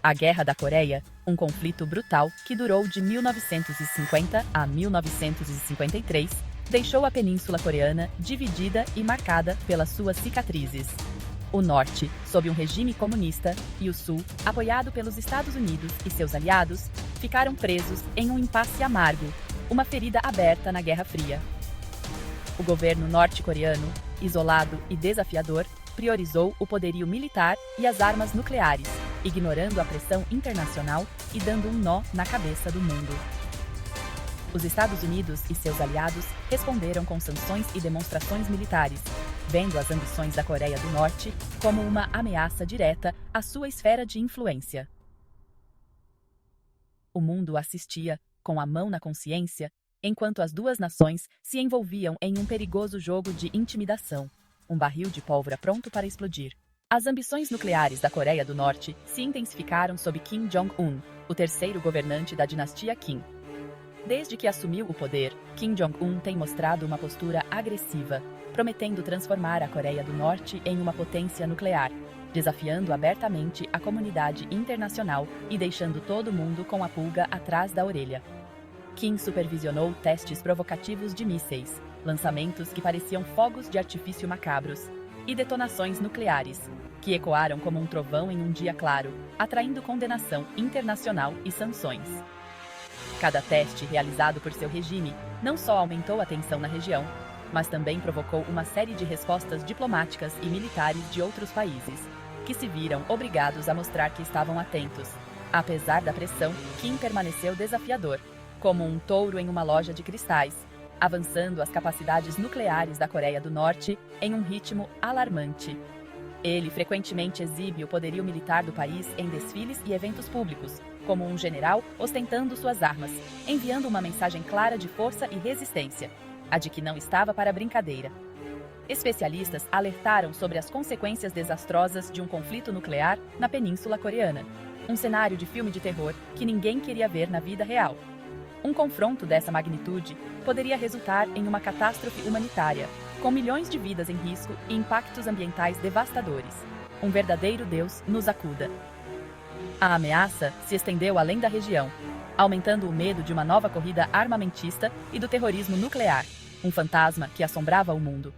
A Guerra da Coreia, um conflito brutal que durou de 1950 a 1953, deixou a Península Coreana dividida e marcada pelas suas cicatrizes. O Norte, sob um regime comunista, e o Sul, apoiado pelos Estados Unidos e seus aliados, ficaram presos em um impasse amargo, uma ferida aberta na Guerra Fria. O governo norte-coreano, isolado e desafiador, priorizou o poderio militar e as armas nucleares, ignorando a pressão internacional e dando um nó na cabeça do mundo. Os Estados Unidos e seus aliados responderam com sanções e demonstrações militares, vendo as ambições da Coreia do Norte como uma ameaça direta à sua esfera de influência. O mundo assistia, com a mão na consciência, enquanto as duas nações se envolviam em um perigoso jogo de intimidação, um barril de pólvora pronto para explodir. As ambições nucleares da Coreia do Norte se intensificaram sob Kim Jong-un, o terceiro governante da dinastia Kim. Desde que assumiu o poder, Kim Jong-un tem mostrado uma postura agressiva, prometendo transformar a Coreia do Norte em uma potência nuclear, desafiando abertamente a comunidade internacional e deixando todo mundo com a pulga atrás da orelha. Kim supervisionou testes provocativos de mísseis, lançamentos que pareciam fogos de artifício macabros, e detonações nucleares, que ecoaram como um trovão em um dia claro, atraindo condenação internacional e sanções. Cada teste realizado por seu regime não só aumentou a tensão na região, mas também provocou uma série de respostas diplomáticas e militares de outros países, que se viram obrigados a mostrar que estavam atentos. Apesar da pressão, Kim permaneceu desafiador, como um touro em uma loja de cristais, avançando as capacidades nucleares da Coreia do Norte em um ritmo alarmante. Ele frequentemente exibe o poderio militar do país em desfiles e eventos públicos, como um general ostentando suas armas, enviando uma mensagem clara de força e resistência, a de que não estava para brincadeira. Especialistas alertaram sobre as consequências desastrosas de um conflito nuclear na Península Coreana, um cenário de filme de terror que ninguém queria ver na vida real. Um confronto dessa magnitude poderia resultar em uma catástrofe humanitária, com milhões de vidas em risco e impactos ambientais devastadores. Um verdadeiro Deus nos acuda. A ameaça se estendeu além da região, aumentando o medo de uma nova corrida armamentista e do terrorismo nuclear, um fantasma que assombrava o mundo.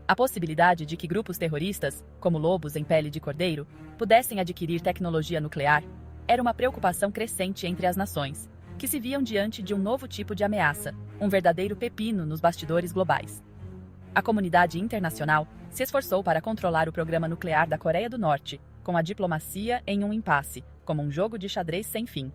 A possibilidade de que grupos terroristas, como lobos em pele de cordeiro, pudessem adquirir tecnologia nuclear era uma preocupação crescente entre as nações, que se viam diante de um novo tipo de ameaça, um verdadeiro pepino nos bastidores globais. A comunidade internacional se esforçou para controlar o programa nuclear da Coreia do Norte, com a diplomacia em um impasse, como um jogo de xadrez sem fim.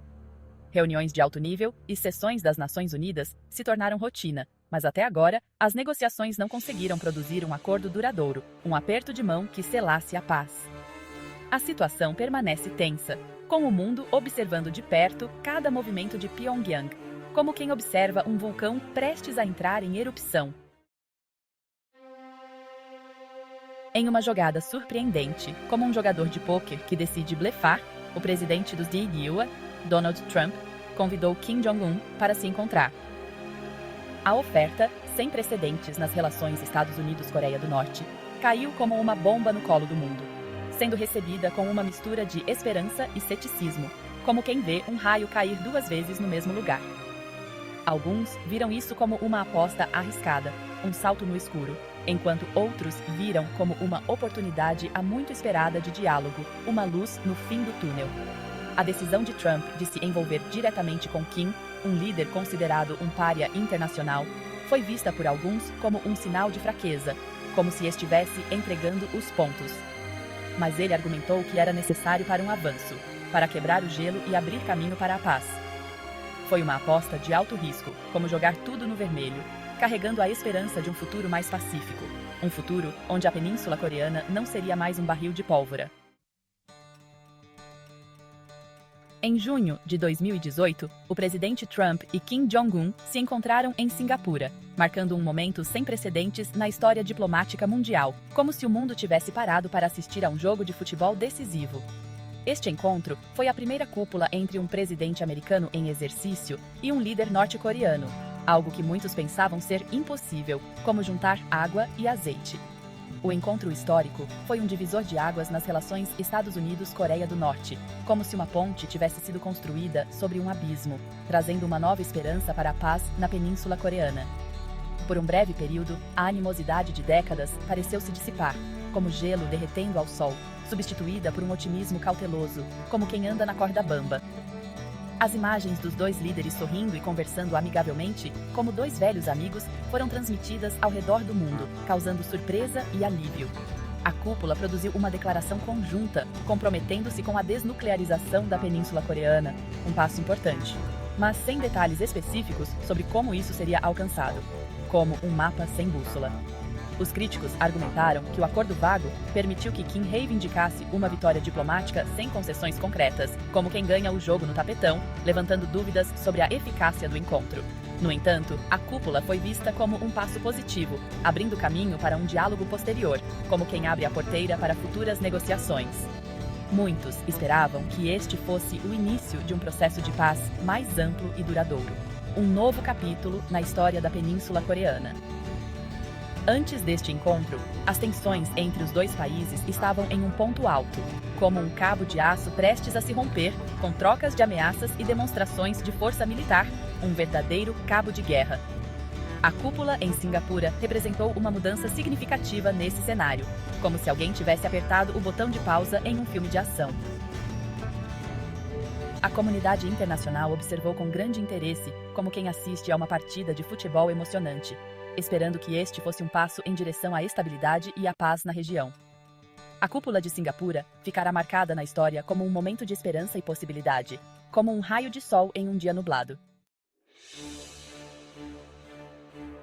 Reuniões de alto nível e sessões das Nações Unidas se tornaram rotina, mas até agora, as negociações não conseguiram produzir um acordo duradouro, um aperto de mão que selasse a paz. A situação permanece tensa, com o mundo observando de perto cada movimento de Pyongyang, como quem observa um vulcão prestes a entrar em erupção. Em uma jogada surpreendente, como um jogador de pôquer que decide blefar, o presidente dos DIUA, Donald Trump, convidou Kim Jong-un para se encontrar. A oferta, sem precedentes nas relações Estados Unidos-Coreia do Norte, caiu como uma bomba no colo do mundo, sendo recebida com uma mistura de esperança e ceticismo, como quem vê um raio cair duas vezes no mesmo lugar. Alguns viram isso como uma aposta arriscada, um salto no escuro, enquanto outros viram como uma oportunidade há muito esperada de diálogo, uma luz no fim do túnel. A decisão de Trump de se envolver diretamente com Kim, um líder considerado um pária internacional, foi vista por alguns como um sinal de fraqueza, como se estivesse entregando os pontos. Mas ele argumentou que era necessário para um avanço, para quebrar o gelo e abrir caminho para a paz. Foi uma aposta de alto risco, como jogar tudo no vermelho, carregando a esperança de um futuro mais pacífico, um futuro onde a Península Coreana não seria mais um barril de pólvora. Em junho de 2018, o presidente Trump e Kim Jong-un se encontraram em Singapura, marcando um momento sem precedentes na história diplomática mundial, como se o mundo tivesse parado para assistir a um jogo de futebol decisivo. Este encontro foi a primeira cúpula entre um presidente americano em exercício e um líder norte-coreano, algo que muitos pensavam ser impossível, como juntar água e azeite. O encontro histórico foi um divisor de águas nas relações Estados Unidos-Coreia do Norte, como se uma ponte tivesse sido construída sobre um abismo, trazendo uma nova esperança para a paz na Península Coreana. Por um breve período, a animosidade de décadas pareceu se dissipar, como gelo derretendo ao sol, substituída por um otimismo cauteloso, como quem anda na corda bamba. As imagens dos dois líderes sorrindo e conversando amigavelmente, como dois velhos amigos, foram transmitidas ao redor do mundo, causando surpresa e alívio. A cúpula produziu uma declaração conjunta, comprometendo-se com a desnuclearização da Península Coreana, um passo importante, mas sem detalhes específicos sobre como isso seria alcançado, como um mapa sem bússola. Os críticos argumentaram que o acordo vago permitiu que Kim reivindicasse uma vitória diplomática sem concessões concretas, como quem ganha o jogo no tapetão, levantando dúvidas sobre a eficácia do encontro. No entanto, a cúpula foi vista como um passo positivo, abrindo caminho para um diálogo posterior, como quem abre a porteira para futuras negociações. Muitos esperavam que este fosse o início de um processo de paz mais amplo e duradouro, um novo capítulo na história da Península Coreana. Antes deste encontro, as tensões entre os dois países estavam em um ponto alto, como um cabo de aço prestes a se romper, com trocas de ameaças e demonstrações de força militar, um verdadeiro cabo de guerra. A cúpula em Singapura representou uma mudança significativa nesse cenário, como se alguém tivesse apertado o botão de pausa em um filme de ação. A comunidade internacional observou com grande interesse, como quem assiste a uma partida de futebol emocionante, esperando que este fosse um passo em direção à estabilidade e à paz na região. A cúpula de Singapura ficará marcada na história como um momento de esperança e possibilidade, como um raio de sol em um dia nublado.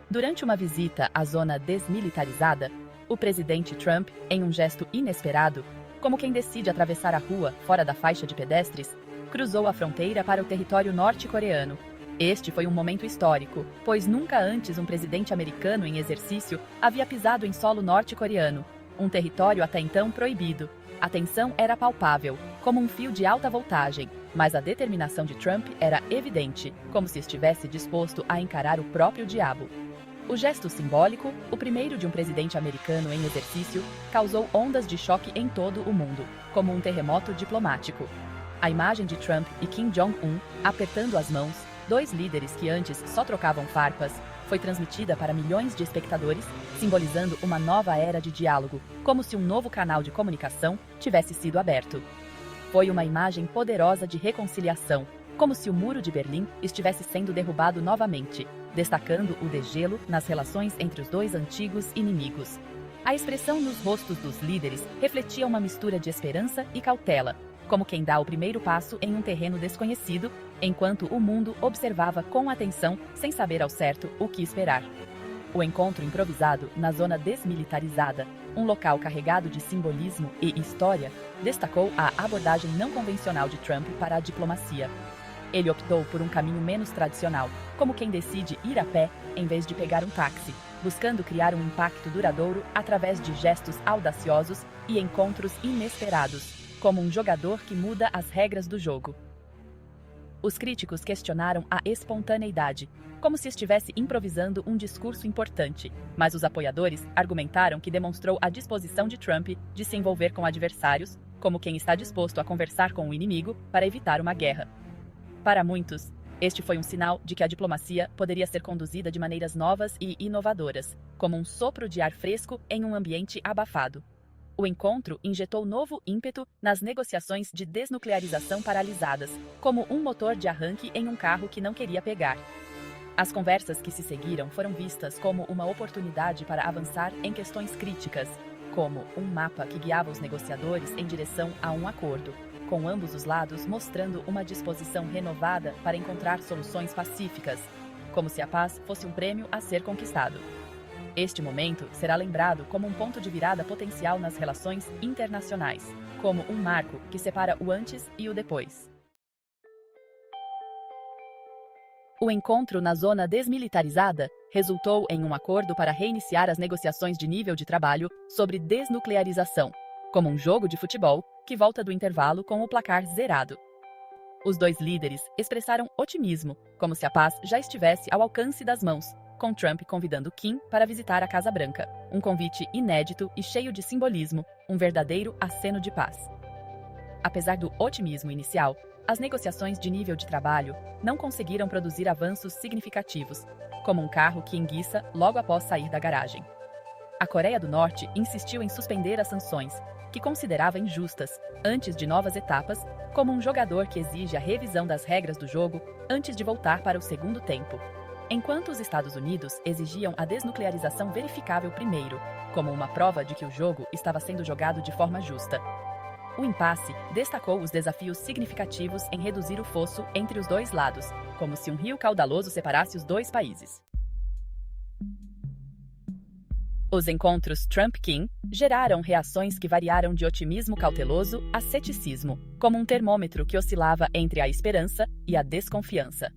Durante uma visita à zona desmilitarizada, o presidente Trump, em um gesto inesperado, como quem decide atravessar a rua fora da faixa de pedestres, cruzou a fronteira para o território norte-coreano. Este foi um momento histórico, pois nunca antes um presidente americano em exercício havia pisado em solo norte-coreano, um território até então proibido. A tensão era palpável, como um fio de alta voltagem, mas a determinação de Trump era evidente, como se estivesse disposto a encarar o próprio diabo. O gesto simbólico, o primeiro de um presidente americano em exercício, causou ondas de choque em todo o mundo, como um terremoto diplomático. A imagem de Trump e Kim Jong-un apertando as mãos, dois líderes que antes só trocavam farpas, foi transmitida para milhões de espectadores, simbolizando uma nova era de diálogo, como se um novo canal de comunicação tivesse sido aberto. Foi uma imagem poderosa de reconciliação, como se o Muro de Berlim estivesse sendo derrubado novamente, destacando o degelo nas relações entre os dois antigos inimigos. A expressão nos rostos dos líderes refletia uma mistura de esperança e cautela, como quem dá o primeiro passo em um terreno desconhecido, enquanto o mundo observava com atenção, sem saber ao certo o que esperar. O encontro improvisado na zona desmilitarizada, um local carregado de simbolismo e história, destacou a abordagem não convencional de Trump para a diplomacia. Ele optou por um caminho menos tradicional, como quem decide ir a pé em vez de pegar um táxi, buscando criar um impacto duradouro através de gestos audaciosos e encontros inesperados, como um jogador que muda as regras do jogo. Os críticos questionaram a espontaneidade, como se estivesse improvisando um discurso importante, mas os apoiadores argumentaram que demonstrou a disposição de Trump de se envolver com adversários, como quem está disposto a conversar com o inimigo para evitar uma guerra. Para muitos, este foi um sinal de que a diplomacia poderia ser conduzida de maneiras novas e inovadoras, como um sopro de ar fresco em um ambiente abafado. O encontro injetou novo ímpeto nas negociações de desnuclearização paralisadas, como um motor de arranque em um carro que não queria pegar. As conversas que se seguiram foram vistas como uma oportunidade para avançar em questões críticas, como um mapa que guiava os negociadores em direção a um acordo, com ambos os lados mostrando uma disposição renovada para encontrar soluções pacíficas, como se a paz fosse um prêmio a ser conquistado. Este momento será lembrado como um ponto de virada potencial nas relações internacionais, como um marco que separa o antes e o depois. O encontro na zona desmilitarizada resultou em um acordo para reiniciar as negociações de nível de trabalho sobre desnuclearização, como um jogo de futebol que volta do intervalo com o placar zerado. Os dois líderes expressaram otimismo, como se a paz já estivesse ao alcance das mãos, com Trump convidando Kim para visitar a Casa Branca, um convite inédito e cheio de simbolismo, um verdadeiro aceno de paz. Apesar do otimismo inicial, as negociações de nível de trabalho não conseguiram produzir avanços significativos, como um carro que enguiça logo após sair da garagem. A Coreia do Norte insistiu em suspender as sanções, que considerava injustas, antes de novas etapas, como um jogador que exige a revisão das regras do jogo antes de voltar para o segundo tempo. Enquanto os Estados Unidos exigiam a desnuclearização verificável primeiro, como uma prova de que o jogo estava sendo jogado de forma justa. O impasse destacou os desafios significativos em reduzir o fosso entre os dois lados, como se um rio caudaloso separasse os dois países. Os encontros Trump-Kim geraram reações que variaram de otimismo cauteloso a ceticismo, como um termômetro que oscilava entre a esperança e a desconfiança.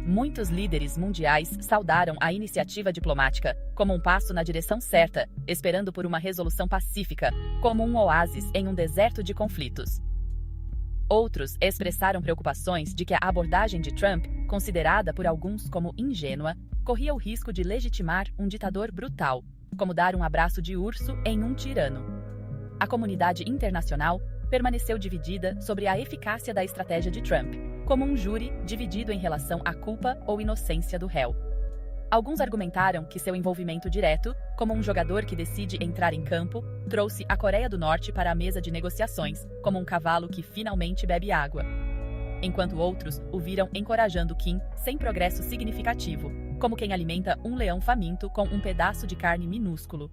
Muitos líderes mundiais saudaram a iniciativa diplomática como um passo na direção certa, esperando por uma resolução pacífica, como um oásis em um deserto de conflitos. Outros expressaram preocupações de que a abordagem de Trump, considerada por alguns como ingênua, corria o risco de legitimar um ditador brutal, como dar um abraço de urso em um tirano. A comunidade internacional permaneceu dividida sobre a eficácia da estratégia de Trump, como um júri dividido em relação à culpa ou inocência do réu. Alguns argumentaram que seu envolvimento direto, como um jogador que decide entrar em campo, trouxe a Coreia do Norte para a mesa de negociações, como um cavalo que finalmente bebe água. Enquanto outros o viram encorajando Kim sem progresso significativo, como quem alimenta um leão faminto com um pedaço de carne minúsculo.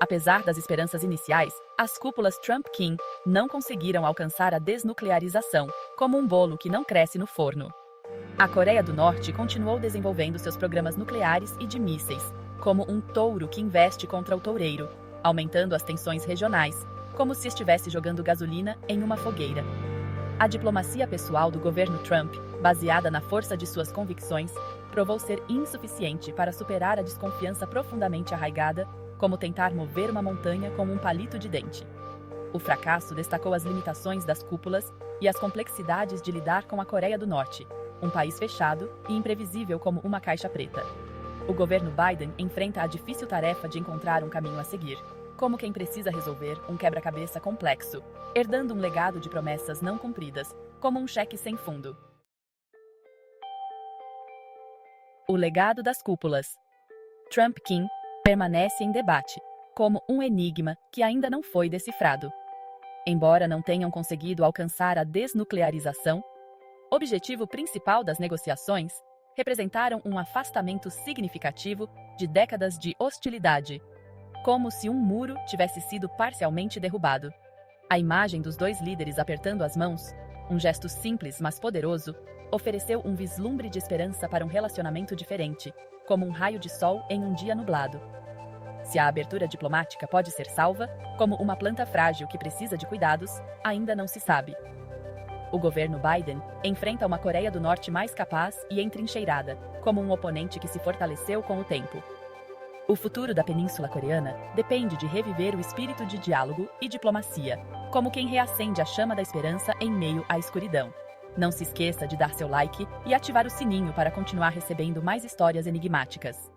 Apesar das esperanças iniciais, as cúpulas Trump-Kim não conseguiram alcançar a desnuclearização, como um bolo que não cresce no forno. A Coreia do Norte continuou desenvolvendo seus programas nucleares e de mísseis, como um touro que investe contra o toureiro, aumentando as tensões regionais, como se estivesse jogando gasolina em uma fogueira. A diplomacia pessoal do governo Trump, baseada na força de suas convicções, provou ser insuficiente para superar a desconfiança profundamente arraigada, como tentar mover uma montanha com um palito de dente. O fracasso destacou as limitações das cúpulas e as complexidades de lidar com a Coreia do Norte, um país fechado e imprevisível como uma caixa preta. O governo Biden enfrenta a difícil tarefa de encontrar um caminho a seguir, como quem precisa resolver um quebra-cabeça complexo, herdando um legado de promessas não cumpridas, como um cheque sem fundo. O legado das cúpulas. Trump-Kim permanece em debate, como um enigma que ainda não foi decifrado. Embora não tenham conseguido alcançar a desnuclearização, objetivo principal das negociações, representaram um afastamento significativo de décadas de hostilidade, como se um muro tivesse sido parcialmente derrubado. A imagem dos dois líderes apertando as mãos, um gesto simples mas poderoso, ofereceu um vislumbre de esperança para um relacionamento diferente, como um raio de sol em um dia nublado. Se a abertura diplomática pode ser salva, como uma planta frágil que precisa de cuidados, ainda não se sabe. O governo Biden enfrenta uma Coreia do Norte mais capaz e entrincheirada, como um oponente que se fortaleceu com o tempo. O futuro da Península Coreana depende de reviver o espírito de diálogo e diplomacia, como quem reacende a chama da esperança em meio à escuridão. Não se esqueça de dar seu like e ativar o sininho para continuar recebendo mais histórias enigmáticas.